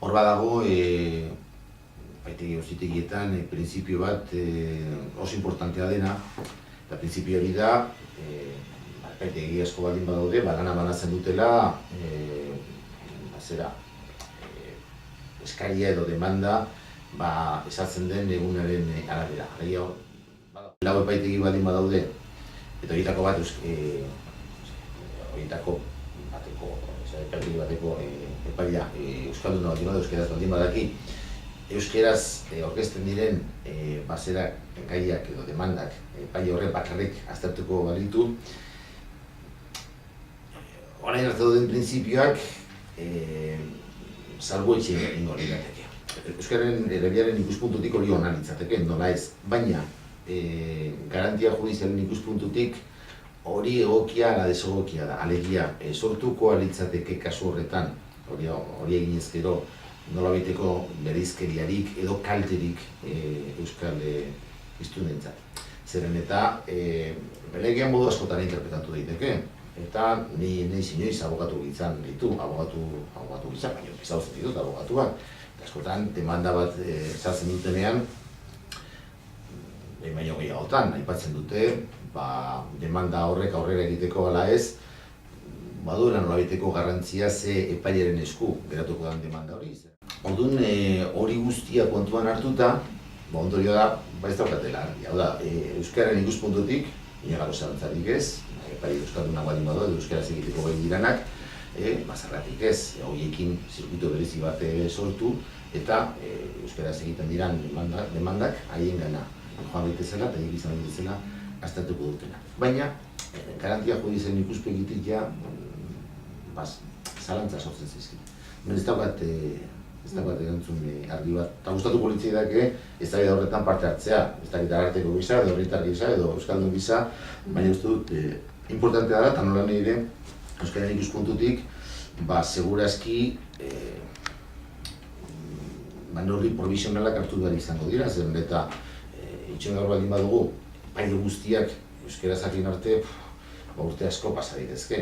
hor badago, epaitegi auzitegietan printzipio bat oso importantea dena, eta printzipio hori da, epaitegi asko baldin badaude, lana banatzen dutela, eskaria edo demanda ezartzen den egunaren arabera. Lau epaitegi baldin badaude, eta horietako bat, epaitegi bateko epaia euskalduna baldin bada, euskeraz baldin badaki, euskeraz aurkezten diren baserak, gaiak edo demandak epaile horrek bakarrik aztertuko balitu, orain arte dauden printzipioak salbuetxe egingo lirateke. Euskararen legearen ikuspuntutik hori ona litzateke, nola ez, baina garantia judizialen ikuspuntutik hori egokia ala desegokia da, alegia sortuko litzateke kasu horretan, hori egin ezkero nolabaiteko bereizkeriarik edo kalterik euskal hiztunentzat. Zeren eta legean modu askotan interpretatu daiteke, eta nahiz inoiz abogatu gitzan ditu, abogatu gitzan, baina ezagutzen ditut abogatuak. Askotan, demanda bat sartzen dutenean, baino gehiagotan, aipatzen dute, demanda horrek aurrera egiteko ala ez, baduela nolabaiteko garrantzia ze epailaren esku geratuko den demanda hori. Orduan, hori guztia kontuan hartuta, ondorio da, ez daukatela argi. Hau da, euskararen ikuspuntutik, inagaro zalantzarik ez, epaile euskaldunak baldin badu edo euskaraz egiteko gai diranak, zergatik ez, horiekin zirkuito berezi bat sortu, eta euskaraz egiten diran demandak haien gana joan daitezela eta hiek izan daitezela aztertuko dutena. Baina, garantia judizialen ikuspegitik ja, zalantza sortzen zaizkit. Ez daukat erantzun argi bat, eta gustatuko litzaidake eztabaida horretan parte hartzea, ez dakit ararteko gisa, edo herritar gisa, edo euskaldun gisa, baina uste dut importantea da, eta nola nahi ere, euskararen ikuspuntutik, segurazki neurri provisionalak hartu behar izango dira, zeren eta itxoin gaur baldin badugu, epaile guztiak euskaraz jakin arte, urte asko pasa daitezke.